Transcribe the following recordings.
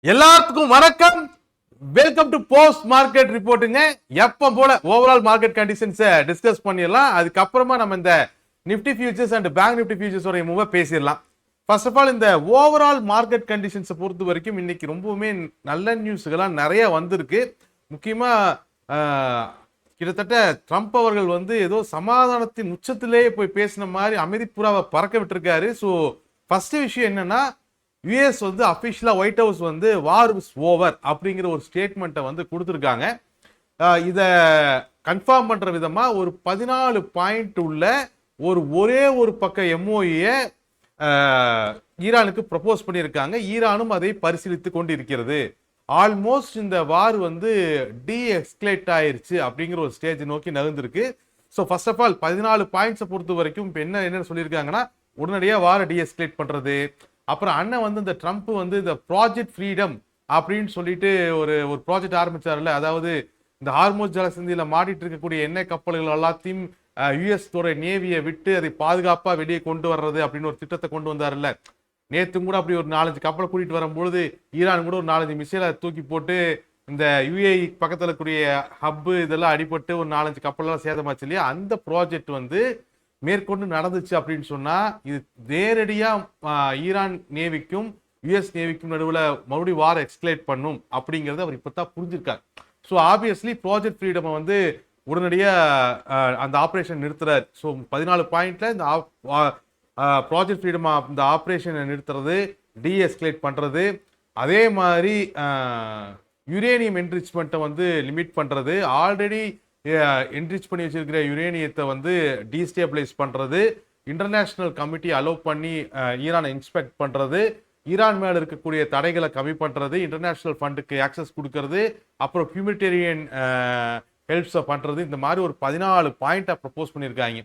எல்லாத்துக்கும் வணக்கம். Welcome to post market ரிப்போர்ட்டுங்க. எப்ப போல ஓவரால் மார்க்கெட் கண்டிஷன்ஸை டிஸ்கஸ் பண்ணிடலாம். அதுக்கப்புறமா நம்ம இந்த Nifty futures and bank Nifty ஃபியூச்சர்ஸோட மூவ பேசிடலாம். ஃபர்ஸ்ட் ஆஃப் ஆல் இந்த ஓவரால் மார்க்கெட் கண்டிஷன்ஸை பொறுத்த வரைக்கும் இன்னைக்கு ரொம்பவுமே நல்ல நியூஸ்கள்லாம் நிறைய வந்திருக்கு. முக்கியமா கிட்டத்தட்ட ட்ரம்ப் அவர்கள் வந்து ஏதோ சமாதானத்தின் உச்சத்திலேயே போய் பேசின மாதிரி அமைதிப்புறாவை பறக்க விட்டுருக்காரு. ஸோ ஃபர்ஸ்ட் விஷயம் என்னன்னா, யுஎஸ் வந்து அபிஷியலா ஒயிட் ஹவுஸ் வந்து வார் இஸ் ஓவர் அப்படிங்கிற ஒரு ஸ்டேட்மெண்ட்டை வந்து கொடுத்துருக்காங்க. இதை கன்ஃபார்ம் பண்ற விதமா ஒரு 14 பாயிண்ட் உள்ள ஒரே ஒரு பக்க எம்ஓஏ ஈரானுக்கு ப்ரப்போஸ் பண்ணியிருக்காங்க. ஈரானும் அதை பரிசீலித்து கொண்டு இருக்கிறது. ஆல்மோஸ்ட் இந்த வார் வந்து டி எஸ்கலேட் ஆயிருச்சு அப்படிங்கிற ஒரு ஸ்டேஜ் நோக்கி நகர்ந்திருக்கு. ஸோ ஃபர்ஸ்ட் ஆஃப் ஆல் 14 பாயிண்ட்ஸை பொறுத்த வரைக்கும் இப்போ என்ன சொல்லியிருக்காங்கன்னா, உடனடியாக வாரை டி எஸ்கலேட் பண்றது. அப்புறம் அண்ணன் வந்து இந்த ட்ரம்ப் வந்து இந்த ப்ராஜெக்ட் ஃப்ரீடம் அப்படின்னு சொல்லிட்டு ஒரு ப்ராஜெக்ட் ஆரம்பிச்சாருல்ல, அதாவது இந்த ஹார்மோஸ் ஜலசந்தியில மாட்டிட்டு இருக்கக்கூடிய எண்ணெய் கப்பல்கள் எல்லாத்தையும் யுஎஸ் நேவியை விட்டு அதை பாதுகாப்பா வெளியே கொண்டு வர்றது அப்படின்னு ஒரு திட்டத்தை கொண்டு வந்தாருல்ல. நேற்று கூட அப்படி ஒரு 4-5 கப்பலை கூட்டிட்டு வரும்பொழுது ஈரான் கூட ஒரு 4-5 மிசைலை தூக்கி போட்டு இந்த யுஏஇ பக்கத்தில் இருக்கக்கூடிய ஹப்பு இதெல்லாம் அடிபட்டு ஒரு 4-5 கப்பலெல்லாம் சேதமாச்சு இல்லையா. அந்த ப்ராஜெக்ட் வந்து மேற்கொண்டு நடந்துச்சு அப்படின்னு சொன்னா இது நேரடியா ஈரான் நேவிக்கும் யுஎஸ் நேவிக்கும் நடுவில் மறுபடியும் வார் எக்ஸ்கலேட் பண்ணும் அப்படிங்கறத அவர் இப்பதான் புரிஞ்சிருக்காரு. ஸோ ஆப்வியஸ்லி ப்ராஜெக்ட் ஃப்ரீடம் வந்து உடனடியா அந்த ஆப்ரேஷன் நிறுத்துறாரு. ஸோ 14 பாயிண்ட்ல இந்த ப்ராஜெக்ட் ஃப்ரீடம் இந்த ஆப்ரேஷனை நிறுத்துறது, டி எஸ்கலேட் பண்றது, அதே மாதிரி யுரேனியம் என்ரிச்மெண்ட்டை வந்து லிமிட் பண்றது, ஆல்ரெடி என்ரிச் பண்ணி வச்சிருக்கிற யுரேனியத்தை வந்து டீஸ்டேபிளைஸ் பண்றது, இன்டர்நேஷனல் கமிட்டி அலோவ் பண்ணி ஈரானை இன்ஸ்பெக்ட் பண்றது, ஈரான் மேல இருக்கக்கூடிய தடைகளை கம்மி பண்றது, இன்டர்நேஷனல் ஃபண்டுக்கு ஆக்சஸ் கொடுக்கறது, அப்புறம் ஹியூமனிடேரியன் ஹெல்ப்ஸை பண்றது, இந்த மாதிரி ஒரு 14 பாயிண்டை ப்ரப்போஸ் பண்ணியிருக்காங்க.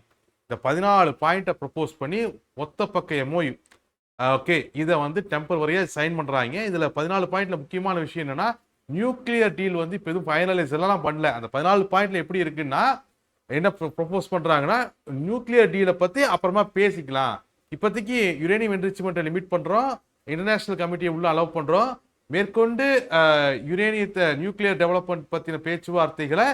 இந்த 14 பாயிண்டை ப்ரப்போஸ் பண்ணி ஒத்த பக்க எம்ஓயு ஓகே இதை வந்து டெம்பரவரியா சைன் பண்றாங்க. இதுல 14 பாயிண்ட்ல முக்கியமான விஷயம் என்னன்னா, நியூக்ளியர் டீல் வந்து இப்போ எதுவும் ஃபைனலைஸ் எல்லாம் பண்ணல. அந்த 14 பாயிண்ட்ல எப்படி இருக்குன்னா, என்ன ப்ரொபோஸ் பண்றாங்கன்னா, நியூக்ளியர் டீலை பத்தி அப்புறமா பேசிக்கலாம். இப்போதைக்கு யுரேனியம் என்ரிச்மெண்ட்டை லிமிட் பண்றோம், இன்டர்நேஷனல் கமிட்டியை உள்ள அலோவ் பண்றோம், மேற்கொண்டு யுரேனியத்தை நியூக்ளியர் டெவலப்மெண்ட் பத்தின பேச்சுவார்த்தைகளை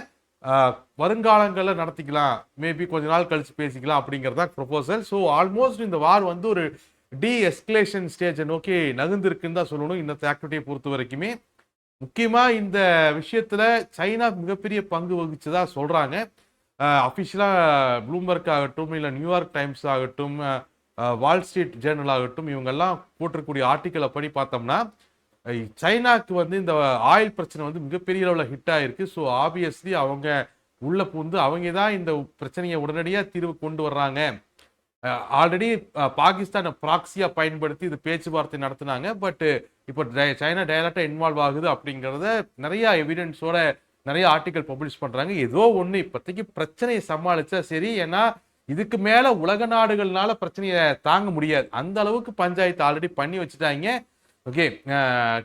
வருங்காலங்களில் நடத்திக்கலாம், மேபி கொஞ்ச நாள் கழிச்சு பேசிக்கலாம் அப்படிங்கிறதா ப்ரொபோசல். ஸோ ஆல்மோஸ்ட் இந்த வார் வந்து ஒரு டி எஸ்கலேஷன் ஸ்டேஜை நோக்கி நகர்ந்திருக்குன்னு தான் சொல்லணும். இந்த ஆக்டிவிட்டியை பொறுத்த வரைக்குமே முக்கியமா இந்த விஷயத்துல சைனா மிகப்பெரிய பங்கு வகிச்சதா சொல்றாங்க. அபிஷியலா ப்ளூம்பர்க் ஆகட்டும், இல்லை நியூயார்க் டைம்ஸ் ஆகட்டும், வால் ஸ்ட்ரீட் ஜேர்னல் ஆகட்டும், இவங்கெல்லாம் போட்டிருக்கக்கூடிய ஆர்டிக்கலை படி பார்த்தோம்னா சைனாக்கு வந்து இந்த ஆயில் பிரச்சனை வந்து மிகப்பெரிய அளவில் ஹிட் ஆயிருக்கு. ஸோ ஆப்வியஸ்லி அவங்க உள்ள புகுந்து அவங்க தான் இந்த பிரச்சனையை உடனடியாக தீர்வு கொண்டு வர்றாங்க. ஆல்ரெடி பாகிஸ்தான் ப்ராக்சியா பயன்படுத்தி இது பேச்சுவார்த்தை நடத்தினாங்க. பட் இப்போ சைனா டைரக்டா இன்வால்வ் ஆகுது அப்படிங்கிறத நிறைய எவிடன்ஸோட நிறைய ஆர்டிக்கல் பப்ளிஷ் பண்றாங்க. ஏதோ ஒண்ணு இப்போதைக்கு பிரச்சனையை சமாளிச்சா சரி. ஏன்னா இதுக்கு மேல உலக நாடுகள்னால பிரச்சனையை தாங்க முடியாது. அந்த அளவுக்கு பஞ்சாயத்து ஆல்ரெடி பண்ணி வச்சுட்டாங்க. ஓகே,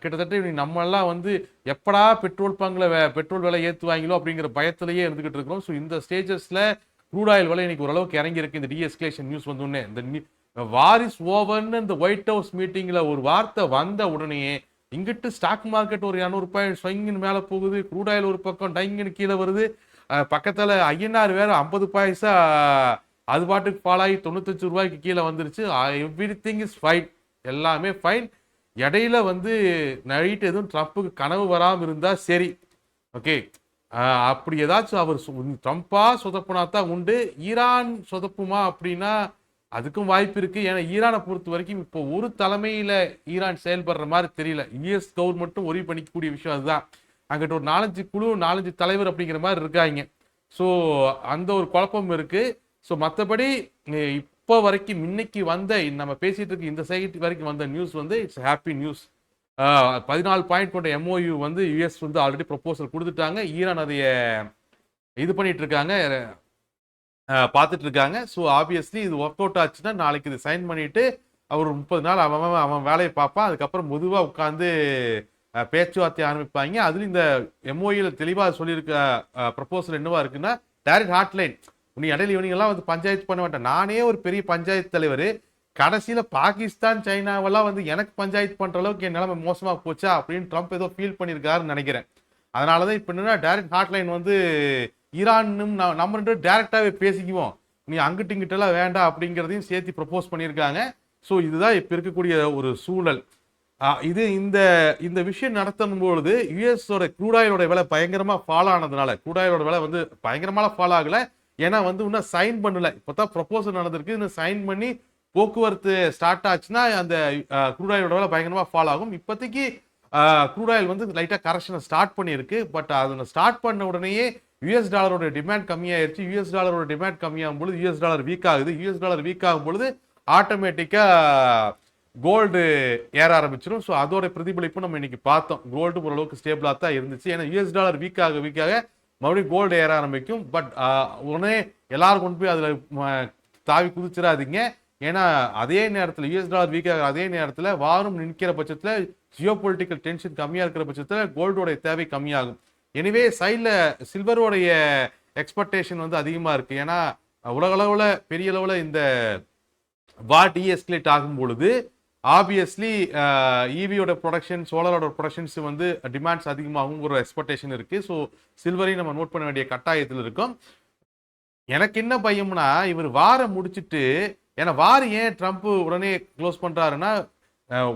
கிட்டத்தட்ட நம்ம எல்லாம் வந்து எப்படா பெட்ரோல் பங்க்ல பெட்ரோல் விலை ஏற்றுவாங்களோ அப்படிங்கிற பயத்திலேயே இருந்துகிட்டு இருக்கிறோம். ஸோ இந்த ஸ்டேஜஸ்ல க்ரூட் ஆயில் விலை இன்னைக்கு ஓரளவுக்கு இறங்கி இருக்கு. இந்த டிஎஸ்கலேஷன் நியூஸ் வந்தோடனே இந்த வார் இஸ் ஓவர்னு இந்த ஒயிட் ஹவுஸ் மீட்டிங்ல ஒரு வார்த்தை வந்த உடனே இங்கிட்டு ஸ்டாக் மார்க்கெட் ஒரு 200 ரூபாய் ஸ்வங்கின் மேல போகுது, க்ரூட் ஆயில் ஒரு பக்கம் டைங்கின்னு கீழே வருது, பக்கத்துல ஐஎன்ஆர் வேற 50 பைசா அது பாட்டுக்கு பாலாகி 95 ரூபாய்க்கு கீழே வந்துருச்சு. எவ்ரி திங் இஸ் ஃபைன், எல்லாமே ஃபைன். இடையில வந்து நைட் எதுவும் ட்ரம்ப்புக்கு கனவு வராமல் இருந்தா சரி. ஓகே, அப்படி ஏதாச்சும் அவர் ட்ரம்ப்பா சொதப்புனா தான் உண்டு. ஈரான் சொதப்புமா அப்படின்னா அதுக்கும் வாய்ப்பு இருக்கு. ஏன்னா ஈரானை பொறுத்த வரைக்கும் இப்போ ஒரு தலைமையில ஈரான் செயல்படுற மாதிரி தெரியல. யுஎஸ் கவர்மெண்ட்டும் ஒரே பண்ணிக்கக்கூடிய விஷயம் அதுதான். அங்கிட்ட ஒரு 4-5 குழு 4-5 தலைவர் அப்படிங்கிற மாதிரி இருக்காங்க. ஸோ அந்த ஒரு குழப்பம் இருக்கு. ஸோ மற்றபடி இப்போ வரைக்கும் இன்னைக்கு வந்த நம்ம பேசிட்டு இருக்க இந்த சைட் வரைக்கும் வந்த நியூஸ் வந்து இட்ஸ் ஹாப்பி நியூஸ். 14 பாயிண்ட் கொண்ட எம்ஓயு வந்து யுஎஸ் வந்து ஆல்ரெடி ப்ரொபோசல் கொடுத்துட்டாங்க. ஈரான் அதைய இது பண்ணிட்டு இருக்காங்க, பார்த்துட்டு இருக்காங்க. ஸோ ஆப்வியஸ்லி இது ஒர்க் அவுட் ஆச்சுன்னா நாளைக்கு இது சைன் பண்ணிட்டு அவர் 30 நாள் அவன் வேலையை பார்ப்பான். அதுக்கப்புறம் பொதுவாக உட்காந்து பேச்சுவார்த்தை ஆரம்பிப்பாங்க. அதுல இந்த எம்ஓஇல தெளிவாக சொல்லியிருக்க ப்ரொபோசல் என்னவா இருக்குன்னா, டைரக்ட் ஹாட்லைன். நீ இடையில இவனிங்கெல்லாம் வந்து பஞ்சாயத்து பண்ண மாட்டேன், நானே ஒரு பெரிய பஞ்சாயத்து தலைவர், கடைசியில பாகிஸ்தான் சைனாவெல்லாம் வந்து எனக்கு பஞ்சாயத்து பண்ற அளவுக்கு என் நிலைமை மோசமா போச்சா அப்படின்னு ட்ரம்ப் ஏதோ ஃபீல் பண்ணியிருக்காருன்னு நினைக்கிறேன். அதனாலதான் இப்ப என்னன்னா டைரக்ட் ஹாட்லைன் வந்து ஈரானும் நம்ம ரெண்டு டைரக்டாவே பேசிக்குவோம், நீ அங்கிட்டு இங்கிட்டெல்லாம் வேண்டாம் அப்படிங்கிறதையும் சேர்த்து ப்ரப்போஸ் பண்ணியிருக்காங்க. ஸோ இதுதான் இப்ப இருக்கக்கூடிய ஒரு சூழல். இது இந்த இந்த விஷயம் நடத்தும் பொழுது யுஎஸோட க்ரூடாயிலோட விலை பயங்கரமா ஃபால் ஆனதுனால, க்ரூடாயிலோட விலை வந்து பயங்கரமான ஃபால் ஆகல, ஏன்னா வந்து இன்னும் சைன் பண்ணல, இப்பதான் ப்ரொபோசல் நடந்திருக்கு, இன்னும் சைன் பண்ணி போக்குவரத்து ஸ்டார்ட் ஆச்சுன்னா அந்த க்ரூடாயிலோட விலை பயங்கரமா ஃபால் ஆகும். இப்போதைக்கு க்ரூடாயில் வந்து லைட்டா கரெக்ஷனை ஸ்டார்ட் பண்ணியிருக்கு. பட் அதை ஸ்டார்ட் பண்ண உடனேயே யுஎஸ் டாலரோட டிமாண்ட் கம்மியாயிருச்சு. யுஎஸ் டாலரோட டிமாண்ட் கம்மியாகும் பொழுது யுஎஸ் டாலர் வீக் ஆகுது. யுஎஸ் டாலர் வீக் ஆகும் பொழுது ஆட்டோமேட்டிக்கா கோல்டு ஏற ஆரம்பிச்சிடும். ஸோ அதோட பிரதிபலிப்பு நம்ம இன்னைக்கு பார்த்தோம். கோல்டு ஓரளவுக்கு ஸ்டேபிளாக தான் இருந்துச்சு. ஏன்னா யூஎஸ் டாலர் வீக்காக மறுபடியும் கோல்டு ஏற ஆரம்பிக்கும். பட் உடனே எல்லாரும் கொண்டு போய் அதில் தாவி குதிச்சிடாதீங்க. ஏன்னா அதே நேரத்தில் யூஎஸ் டாலர் வீக்காக அதே நேரத்தில் வாரம் நிற்கிற பட்சத்தில் ஜியோ பொலிட்டிக்கல் டென்ஷன் கம்மியாக இருக்கிற பட்சத்தில் கோல்டோடைய தேவை கம்மியாகும். எனவே சைடில் சில்வரோடைய எக்ஸ்பெக்டேஷன் வந்து அதிகமாக இருக்குது. ஏன்னா உலக அளவில் பெரிய அளவில் இந்த வார் டீஎஸ்கலேட் ஆகும் பொழுது ஆப்வியஸ்லி ஈவியோட ப்ரொடக்ஷன், சோலரோட ப்ரொடக்ஷன்ஸ் வந்து டிமாண்ட்ஸ் அதிகமாகும் ஒரு எக்ஸ்பெக்டேஷன் இருக்கு. ஸோ சில்வரையும் நம்ம நோட் பண்ண வேண்டிய கட்டாயத்தில் இருக்கும். எனக்கு என்ன பயம்னா இவர் வாரை முடிச்சுட்டு, ஏன்னா வார் ஏன் ட்ரம்ப் உடனே க்ளோஸ் பண்றாருன்னா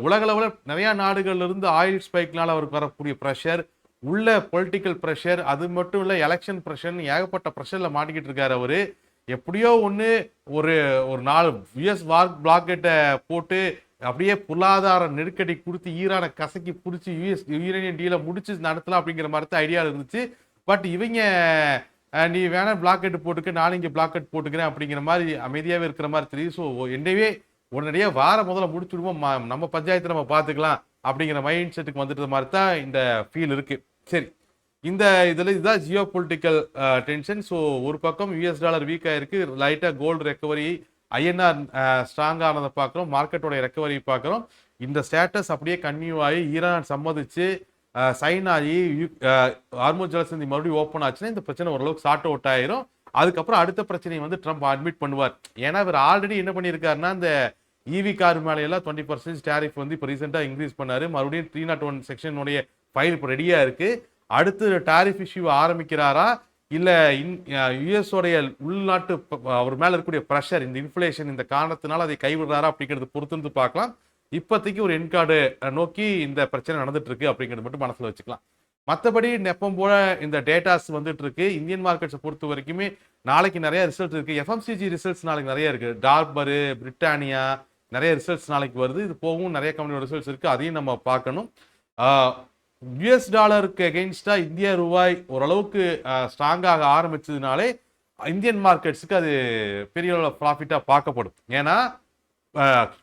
உலக அளவில் நிறைய நாடுகள்ல இருந்து ஆயில் ஸ்பைக்னால அவருக்கு வரக்கூடிய ப்ரெஷர், உள்ள பொலிட்டிக்கல் ப்ரெஷர், அது மட்டும் இல்லை எலெக்ஷன் ப்ரெஷர்னு ஏகப்பட்ட ப்ரெஷர்ல மாட்டிக்கிட்டு இருக்காரு அவரு. எப்படியோ ஒன்று ஒரு ஒரு 4 யுஎஸ் வார் பிளாக்கெட்டை போட்டு அப்படியே பொருளாதார நெருக்கடி கொடுத்து ஈரானை கசக்கி பிடிச்சி யுரேனியன் டீலை முடிச்சு நடத்தலாம் அப்படிங்கிற மாதிரி தான் ஐடியா இருந்துச்சு. பட் இவங்க நீ வேணா பிளாக்கெட் போட்டுக்க, நானும் இங்கே பிளாக்கெட் போட்டுக்கிறேன் அப்படிங்கிற மாதிரி அமைதியாகவே இருக்கிற மாதிரி தெரியுது. ஸோ என்னவே உடனடியாக முதல்ல முடிச்சுடுவோம், நம்ம பஞ்சாயத்தை நம்ம பார்த்துக்கலாம் அப்படிங்கிற மைண்ட் செட்டுக்கு வந்துட்டு மாதிரி தான் இந்த ஃபீல் இருக்கு. சரி, இந்த இதில் இதுதான் ஜியோ பொலிட்டிக்கல் டென்ஷன். ஸோ ஒரு பக்கம் யூஎஸ் டாலர் வீக் ஆயிருக்கு, லைட்டாக கோல்டு ரெக்கவரி, ஐஎன்ஆர் ஸ்ட்ராங் ஆனதை பார்க்குறோம், மார்க்கெட்டோட ரெக்கவரி பார்க்குறோம். இந்த ஸ்டேட்டஸ் அப்படியே கன்டினியூ ஆகி ஈரான் சம்மதிச்சு சைன் ஆகி ஹார்முஸ் ஜலசந்தி மறுபடியும் ஓப்பன் ஆச்சுன்னா இந்த பிரச்சனை ஓரளவுக்கு சார்ட் அவுட் ஆயிரும். அதுக்கப்புறம் அடுத்த பிரச்சனையை வந்து ட்ரம்ப் அட்மிட் பண்ணுவார். ஏன்னா இவர் ஆல்ரெடி என்ன பண்ணியிருக்காருன்னா இந்த இவி கார் மேலையெல்லாம் 20% டேரிஃப் வந்து இப்போ ரீசெண்டாக இன்க்ரீஸ் பண்ணாரு. மறுபடியும் 301 செக்ஷனுடைய ஃபைல் இப்போ ரெடியாக இருக்கு. அடுத்து டாரிஃப் இஷ்யூ ஆரம்பிக்கிறாரா இல்ல யுஎஸோடைய உள்நாட்டு அவர் மேல இருக்கக்கூடிய ப்ரெஷர், இந்த இன்ஃபிளேஷன், இந்த காரணத்தினால அதை கைவிடுறாரா அப்படிங்கிறது பொறுத்து பார்க்கலாம். இப்போதைக்கு ஒரு என்கார்டு நோக்கி இந்த பிரச்சனை நடந்துட்டு இருக்கு அப்படிங்கிறது மட்டும் மனசுல வச்சுக்கலாம். மற்றபடி எப்பவும் போல இந்த டேட்டாஸ் வந்துட்டு இருக்கு. இந்தியன் மார்க்கெட்ஸை பொறுத்த வரைக்குமே நாளைக்கு நிறைய ரிசல்ட்ஸ் இருக்கு. எஃப்எம்சிஜி ரிசல்ட்ஸ் நாளைக்கு நிறைய இருக்கு. டார்பரு, பிரிட்டானியா நிறைய ரிசல்ட்ஸ் நாளைக்கு வருது. இது போகவும் நிறைய கம்பெனியோட ரிசல்ட்ஸ் இருக்கு, அதையும் நம்ம பார்க்கணும். யுஎஸ் டாலருக்கு எகெயின்ஸ்டா இந்திய ரூபாய் ஓரளவுக்கு ஸ்ட்ராங்காக ஆரம்பிச்சதுனாலே இந்தியன் மார்க்கெட்ஸுக்கு அது பெரிய அளவில் ப்ராஃபிட்டாக பார்க்கப்படும். ஏன்னா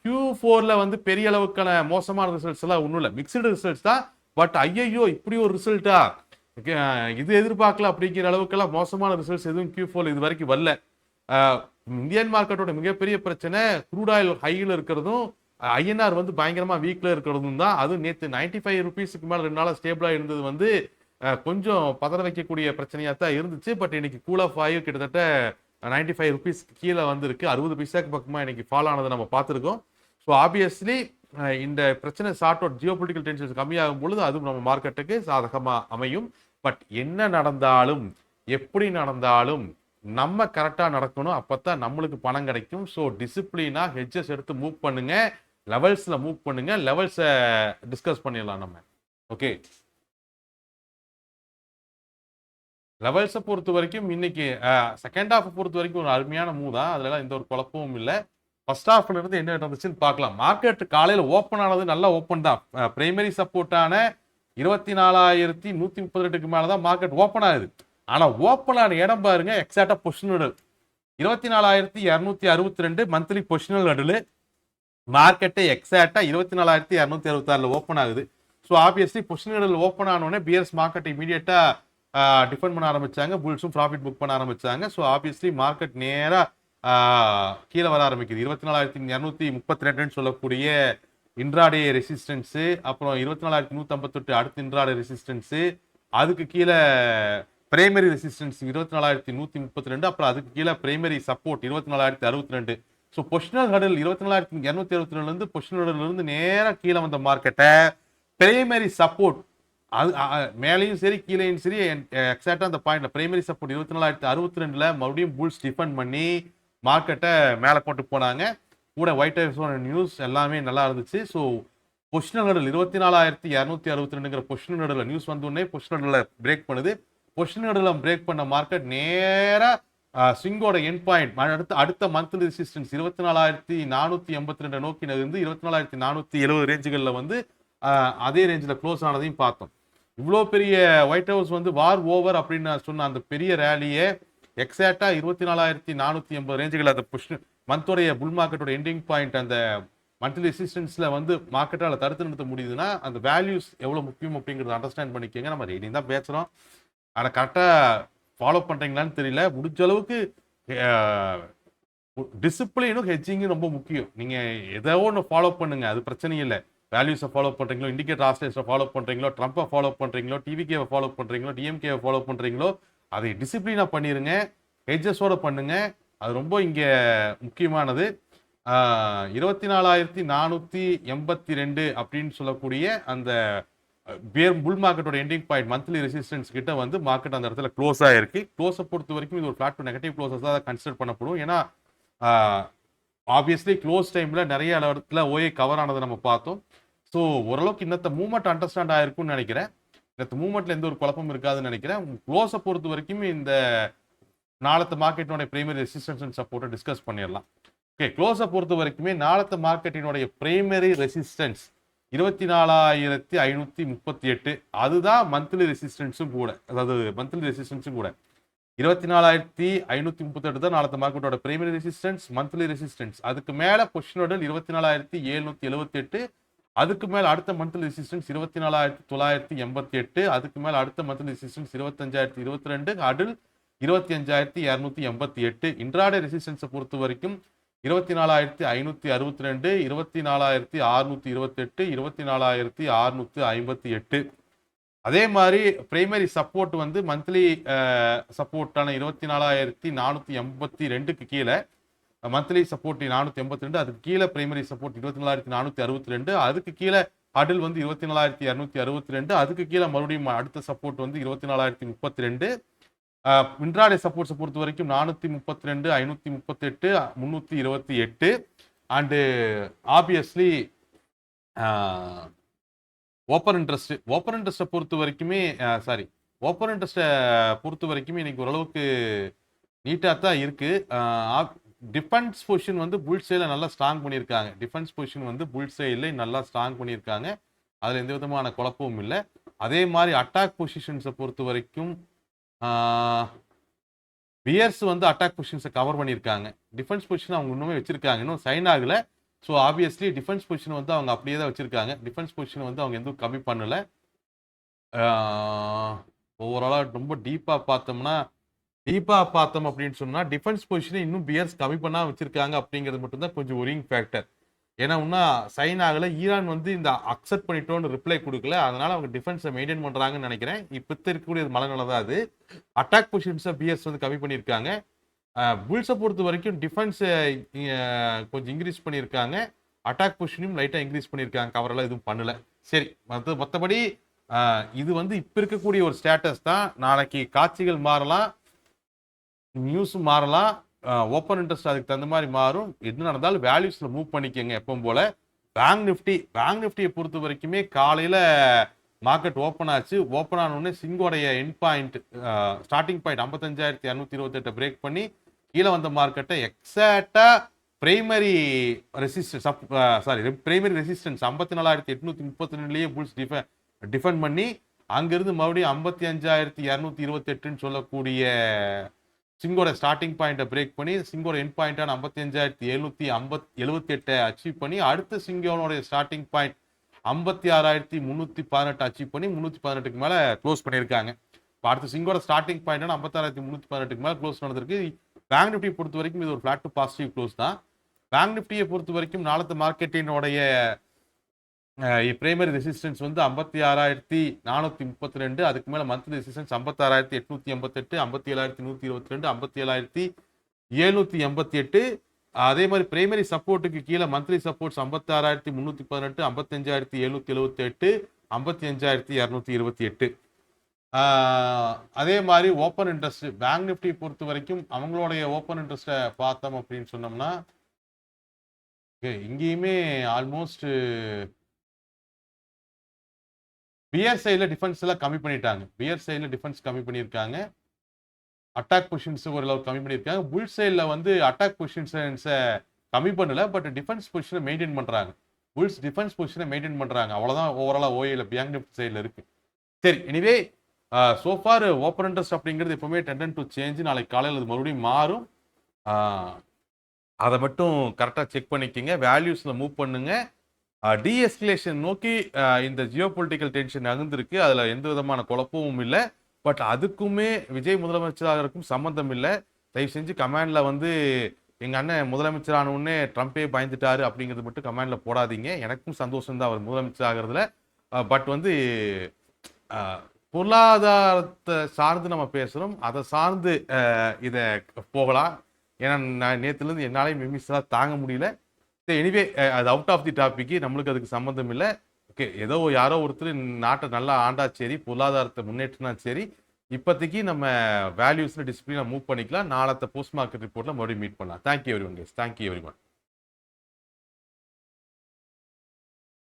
Q4ல வந்து பெரிய அளவுக்கான மோசமான ரிசல்ட்ஸ் எல்லாம் ஒன்றும் இல்லை, மிக்சடு ரிசல்ட்ஸ் தான். பட் ஐயோ இப்படி ஒரு ரிசல்ட்டா, இது எதிர்பார்க்கல அப்படிங்கிற அளவுக்கெல்லாம் மோசமான ரிசல்ட்ஸ் எதுவும் Q4 இது வரைக்கும் வரல. இந்தியன் மார்க்கெட்டோட மிகப்பெரிய பிரச்சனை க்ரூட் ஆயில் ஹையில் இருக்கிறதும் ஐஎன்ஆர் வந்து பயங்கரமா வீக்ல இருக்கிறதும் தான். அதுவும் நேற்று 95 ருபீஸுக்கு மேலே 2 நாளாக ஸ்டேபிளா இருந்தது வந்து கொஞ்சம் பதற வைக்கக்கூடிய பிரச்சனையா தான் இருந்துச்சு. பட் இன்னைக்கு கூல் ஆஃப் ஆகி கிட்டத்தட்ட 95 ருபீஸ் கீழே வந்திருக்கு. 60 பைசாக்கு பக்கமா இன்னைக்கு ஃபால் ஆனதை நம்ம பார்த்துருக்கோம். ஸோ ஆப்வியஸ்லி இந்த பிரச்சனை sort out, Jio political tensions கம்மியாகும் பொழுது அதுவும் நம்ம மார்க்கெட்டுக்கு சாதகமாக அமையும். பட் என்ன நடந்தாலும் எப்படி நடந்தாலும் நம்ம கரெக்டாக நடக்கணும், அப்போத்தான் நம்மளுக்கு பணம் கிடைக்கும். ஸோ டிசிப்ளினாக ஹெட்ஜஸ் எடுத்து மூவ் பண்ணுங்க, லெவல்ஸில் மூவ் பண்ணுங்க, லெவல்ஸை டிஸ்கஸ் பண்ணிடலாம் நம்ம. ஓகே, லெவல்ஸை பொறுத்த வரைக்கும் இன்னைக்கு செகண்ட் ஹாஃபை பொறுத்த வரைக்கும் ஒரு அருமையான மூவ் தான், அதுல எந்த ஒரு குழப்பமும் இல்லை. ஃபர்ஸ்ட் ஹாஃப்ல இருந்து என்ன நடந்துச்சுன்னு பார்க்கலாம். மார்க்கெட் காலையில் ஓப்பன் ஆனது நல்லா ஓப்பன் தான். பிரைமரி சப்போர்ட்டான 24,138க்கு மேலே தான் மார்க்கெட் ஓப்பன் ஆகுது. ஆனால் ஓப்பன் ஆன இடம் பாருங்க, எக்ஸாக்டா பொசிஷனல் 24,262 மந்த்லி பொசிஷனல் நடுவில் மார்க்கெட்டை எக்ஸாக்டா 24,266 ஓப்பன் ஆகுது. ஸோ ஆப்வியஸ்லி பொசிஷனல் ஓப்பன் ஆனோடனே பியர்ஸ் மார்க்கெட் இமீடியட்டா டிஃபெண்ட் பண்ண ஆரம்பிச்சாங்க, புல்ஸும் ப்ராஃபிட் புக் பண்ண ஆரம்பிச்சாங்க. ஸோ ஆப்வியஸ்லி மார்க்கெட் நேராக கீழே வர ஆரம்பிக்குது. 24,232 சொல்லக்கூடிய இன்ட்ராடே ரெசிஸ்டன்ஸு, அப்புறம் 24,158 அடுத்த இன்ட்ராடே ரெசிஸ்டன்ஸு, அதுக்கு கீழே பிரைமரி ரெசிஸ்டன்ஸ் 24,132, அப்புறம் அதுக்கு கீழே பிரைமரி சப்போர்ட் 24,062. ஸோ பொசிஷனல் ஹர்டில் 24,262 இருந்து பொசிஷனல் ஹர்டில் இருந்து நேராக கீழே வந்த மார்க்கெட்டை பிரைமரி சப்போர்ட் அது மேலேயும் சரி கீழேயும் சரி எக்ஸாக்டா அந்த பாயிண்ட்ல பிரைமரி சப்போர்ட் 24,062 மறுபடியும் புல்ஸ் டிஃபெண்ட் பண்ணி மார்க்கெட்டை மேலே கொண்டு போனாங்க. கூட ஒயிட் ஹவுஸோட நியூஸ் எல்லாமே நல்லா இருந்துச்சு. ஸோ பொசிஷனல் ஹர்டில் 24,262 பொசிஷனல் ஹர்டில் நியூஸ் வந்தோடனே பொசிஷனல் ஹர்டில் பிரேக் பண்ணுது. பொசிஷனல் ஹர்டில் பிரேக் பண்ண மார்க்கெட் நேரா ஸ்விங்கோட எண்ட் பாயிண்ட் அடுத்த மந்த்லி ரெசிஸ்டன்ஸ் 24,482 நோக்கி நகர்ந்து 24,470 ரேஞ்சுகளில் வந்து அதே ரேஞ்சில் க்ளோஸ் ஆனதையும் பார்த்தோம். இவ்வளோ பெரிய ஒயிட் ஹவுஸ் வந்து வார் ஓவர் அப்படின்னு நான் சொன்ன அந்த பெரிய ரேலியை எக்ஸாக்டா 24,480 ரேஞ்சுகள் அந்த புஷ் மந்தோடைய புல் மார்க்கெட்டோட எண்டிங் பாயிண்ட் அந்த மந்த்லி ரெசிஸ்டன்ஸ்ல வந்து மார்க்கெட்டால் தடுத்து நிறுத்த முடியுதுன்னா அந்த வேல்யூஸ் எவ்வளோ முக்கியம் அப்படிங்கிறத அண்டர்ஸ்டாண்ட் பண்ணிக்கோங்க. நம்ம ரெடி தான் பேசுகிறோம், அதை கரெக்டாக ஃபாலோ பண்ணுறீங்களான்னு தெரியல. முடிஞ்ச அளவுக்கு டிசிப்ளினும் ஹெட்ஜிங்கும் ரொம்ப முக்கியம். நீங்கள் ஏதோ ஒன்று ஃபாலோ பண்ணுங்க, அது பிரச்சனை இல்லை. வேல்யூஸை ஃபாலோ பண்ணுறீங்களோ, இண்டிகேட்டர் ஆஸ்ட்ரேஸை ஃபாலோ பண்ணுறீங்களோ, ட்ரம்ப்பை ஃபாலோ பண்ணுறீங்களோ, டிவிகேவை ஃபாலோ பண்ணுறீங்களோ, டிஎம்கேவை ஃபாலோ பண்ணுறீங்களோ, அதை டிசிப்ளினாக பண்ணிடுங்க, ஹெட்ஜஸோட பண்ணுங்க. அது ரொம்ப இங்கே முக்கியமானது. 24,482 அப்படின்னு சொல்லக்கூடிய அந்த புல் மார்க்கெட்டோட எண்டிங் பாயிண்ட் மந்த்லி ரெசிஸ்டன்ஸ் கிட்ட வந்து மார்க்கெட் அந்த இடத்துல க்ளோஸ் ஆயிருக்கு. க்ளோஸை பொறுத்த வரைக்கும் இது ஒரு ஃபிளாட் டு நெகட்டிவ் க்ளோஸஸ் தான் கன்சிடர் பண்ணப்படும். ஏன்னா ஆப்வியஸ்லி க்ளோஸ் டைம்ல நிறைய இடத்துல ஓஏ கவர் ஆனதை நம்ம பார்த்தோம். ஸோ ஓரளவுக்கு இன்னத்த மூவ்மெண்ட் அண்டர்ஸ்டாண்ட் ஆயிருக்கும்னு நினைக்கிறேன். இந்த மூவ்மெண்ட்ல எந்த ஒரு குழப்பம் இருக்காதுன்னு நினைக்கிறேன். க்ளோஸை பொறுத்த வரைக்கும் இந்த நாளത്തെ மார்க்கெட்டினுடைய பிரைமரி ரெசிஸ்டன்ஸ் அண்ட் சப்போர்ட்டை டிஸ்கஸ் பண்ணிடலாம். ஓகே, க்ளோஸை பொறுத்த வரைக்குமே நாளത്തെ மார்க்கெட்டினுடைய பிரைமரி ரெசிஸ்டன்ஸ் 24,538 அதுதான் மந்த்லி ரெசிஸ்டன்ஸும் கூட. அதாவது மந்த்லி ரெசிஸ்டன்ஸும் கூட 24,538 தான் நாளത്തെ மார்க்கெட்டோட பிரைமரி ரெசிஸ்டன்ஸ், மந்த்லி ரெசிஸ்டன்ஸ். அதுக்கு மேல பொசிஷனோட 24,778, அதுக்கு மேல அடுத்த மந்த்லி ரெசிஸ்டன்ஸ் 24,988, அதுக்கு மேல அடுத்த மந்த்லி ரெசிஸ்டன்ஸ் 25,022, அடில் 25,288. இன்ட்ராடே ரெசிஸ்டன்ஸை பொறுத்த வரைக்கும் 24,562, 24,628, 24,658. அதே மாதிரி பிரைமரி சப்போர்ட் வந்து மந்த்லி சப்போர்ட்டான 24,482க்கு கீழே மந்த்லி சப்போர்ட் 482, அதுக்கு கீழே பிரைமரி சப்போர்ட் 24,462, அதுக்கு கீழே அடில் வந்து 24,262, அதுக்கு கீழே மறுபடியும் அடுத்த சப்போர்ட் வந்து 24,032. இன்ட்ராடே சப்போர்ட்ஸை பொறுத்த வரைக்கும் 432, 538, 328. அண்டு ஆப்வியஸ்லி ஓப்பன் இன்ட்ரெஸ்ட்டை பொறுத்த வரைக்குமே இன்னைக்கு ஓரளவுக்கு நீட்டாக தான் இருக்கு. டிஃபென்ஸ் பொசிஷன் வந்து புல் சைடில் நல்லா ஸ்ட்ராங் பண்ணியிருக்காங்க. அதில் எந்த விதமான குழப்பமும் இல்லை. அதே மாதிரி அட்டாக் பொசிஷன்ஸை பொறுத்த வரைக்கும் பியர்ஸ் வந்து அட்டாக் பொசிஷன்ஸை கவர் பண்ணியிருக்காங்க. டிஃபென்ஸ் பொசிஷன் அவங்க இன்னுமே வச்சிருக்காங்க, இன்னும் சைன் ஆகலை. ஸோ ஆப்வியஸ்லி டிஃபென்ஸ் பொசிஷன் வந்து அவங்க அப்படியே தான் வச்சிருக்காங்க. டிஃபென்ஸ் பொசிஷன் வந்து அவங்க எதுவும் கம்மி பண்ணலை. ஓவராலாக ரொம்ப டீப்பாக பார்த்தோம் அப்படின்னு சொன்னால் டிஃபென்ஸ் பொசிஷனை இன்னும் பியர்ஸ் கம்மி பண்ணால் வச்சிருக்காங்க அப்படிங்கிறது மட்டும்தான் கொஞ்சம் ஒரிங் ஃபேக்டர். ஏன்னா இன்னும் சைன் ஆகலை. ஈரான் வந்து இந்த அக்செப்ட் பண்ணிட்டோன்னு ரிப்ளை கொடுக்கல, அதனால அவங்க டிஃபென்ஸை மெயின்டைன் பண்ணுறாங்கன்னு நினைக்கிறேன். இப்போ இருக்கக்கூடிய மனநிலை தான் அது. அட்டாக் பொசிஷன்ஸை பியர்ஸ் வந்து கம்மி பண்ணியிருக்காங்க. புல்ஸை பொறுத்த வரைக்கும் டிஃபென்ஸை கொஞ்சம் இன்க்ரீஸ் பண்ணியிருக்காங்க, அட்டாக் பொசிஷனையும் லைட்டாக இன்க்ரீஸ் பண்ணியிருக்காங்க. கவரெல்லாம் எதுவும் பண்ணலை. சரி, மற்றபடி இது வந்து இப்போ இருக்கக்கூடிய ஒரு ஸ்டேட்டஸ் தான். நாளைக்கு காட்சிகள் மாறலாம், நியூஸும் மாறலாம், ஓப்பன் இன்ட்ரெஸ்ட் அதுக்கு தகுந்த மாதிரி மாறும். எது நடந்தாலும் வேல்யூஸில் மூவ் பண்ணிக்கோங்க. எப்பவும் போல் பேங்க் நிஃப்டியை பொறுத்த வரைக்குமே காலையில் மார்க்கெட் ஓப்பன் ஆச்சு. ஓப்பன் ஆனோடனே சிங்கோடைய end point starting point 55,228 break பண்ணி கீழே வந்த மார்க்கெட்டை எக்ஸாக்டா பிரைமரி ரெசிஸ்டன்ஸ் 54,832 புல்ஸ் டிஃபெண்ட் பண்ணி அங்கிருந்து மறுபடியும் 55,228 சொல்லக்கூடிய சிங்கோட ஸ்டார்டிங் பாயிண்ட்டை பிரேக் பண்ணி சிங்கோட எண்ட் பாயிண்டான 55,778 அச்சீவ் பண்ணி அடுத்த சிங்கோனுடைய ஸ்டார்டிங் பாயிண்ட் 56,318 அச்சீவ் பண்ணி 318க்கு மேலே க்ளோஸ் பண்ணியிருக்காங்க. இப்போ அடுத்த சிங்கோட ஸ்டார்டிங் பாயிண்டான 56,318க்கு மேலே க்ளோஸ் நடந்திருக்கு. பேங்க் நிஃப்டியை பொறுத்த வரைக்கும் இது ஒரு ஃபிளாட் டு பாசிட்டிவ் க்ளோஸ் தான். பேங்க் நிஃப்டியை பொறுத்த வரைக்கும் நாளത്തെ மார்க்கெட்டினுடைய பிரைமரி ரெசிஸ்டன்ஸ் வந்து 56,432, அதுக்கு மேலே மந்த்லி ரெசிஸ்டன்ஸ் 56,888, 57,122, 57,788. அதே மாதிரி பிரைமரி சப்போர்ட்டுக்கு கீழே மந்த்லி சப்போர்ட்ஸ் 56,318, 55,778, 55,228. அதே மாதிரி ஓப்பன் இன்ட்ரெஸ்ட் பேங்க் நிஃப்டி பொறுத்த வரைக்கும் அவங்களுடைய ஓப்பன் இன்ட்ரெஸ்ட்டை பார்த்தோம் அப்படின்னு சொன்னோம்னா இங்கேயுமே ஆல்மோஸ்ட் பியர் சைடில் டிஃபென்ஸ் எல்லாம் கம்மி பண்ணிட்டாங்க. பியர் சைடில் டிஃபென்ஸ் கம்மி பண்ணியிருக்காங்க. அட்டாக் பொசிஷன்ஸ் ஓரளவு கம்மி பண்ணியிருக்காங்க. புல் சைடில் வந்து அட்டாக் பொசிஷன்ஸை கம்மி பண்ணல, பட் டிஃபென்ஸ் பொசிஷனை மெயின்டைன் பண்ணுறாங்க. புல்ஸ் டிஃபென்ஸ் பொசிஷனை மெயின்டைன் பண்ணுறாங்க. அவ்வளோதான் ஓவராலாக ஓஏல பேங்க் நிஃப்டி சைடில் இருக்கு. சரி, எனிவே சோஃபார் ஓப்பன் இன்ட்ரெஸ்ட் அப்படிங்கிறது எப்பவுமே டெண்டன் டு சேஞ்ச். நாளைக்கு காலையில் அது மறுபடியும் மாறும். அதை மட்டும் கரெக்டாக செக் பண்ணிக்கோங்க. வேல்யூஸில் மூவ் பண்ணுங்க. டீஎஸ்கலேஷன் நோக்கி இந்த ஜியோ பொலிட்டிக்கல் டென்ஷன் நகர்ந்துருக்கு. அதில் எந்த விதமான குழப்பமும் இல்லை. பட் அதுக்குமே விஜய் முதலமைச்சராகிறதுக்கும் சம்மந்தம் இல்லை. தயவு செஞ்சு கமெண்டில் வந்து எங்கள் அண்ணன் முதலமைச்சரான உடனே ட்ரம்ப்பே பயந்துட்டாரு அப்படிங்கிறது மட்டும் கமெண்டில் போடாதீங்க. எனக்கும் சந்தோஷம் தான் அவர் முதலமைச்சர் ஆகிறதுல. பட் வந்து பொருளாதாரத்தை சார்ந்து நம்ம பேசுகிறோம். அதை சார்ந்து இதை போகலாம். ஏன்னா நான் நேற்றுலேருந்து என்னாலையும் மிமிஸ்லாம் தாங்க முடியல. எனிவே அது அவுட் ஆஃப் தி டாபிக். நம்மளுக்கு அதுக்கு சம்மந்தம் இல்லை. ஓகே, ஏதோ யாரோ ஒருத்தர் நாட்டை நல்லா ஆண்டா சரி, பொருளாதாரத்தை முன்னேற்றினா சரி. இப்போதைக்கு நம்ம வேல்யூஸில் டிசிப்ளினாக மூவ் பண்ணிக்கலாம். நாளത്തെ போஸ்ட் மார்க்கெட் ரிப்போர்ட்டில் மறுபடியும் மீட் பண்ணலாம். Thank you every one guys. Thank you every one.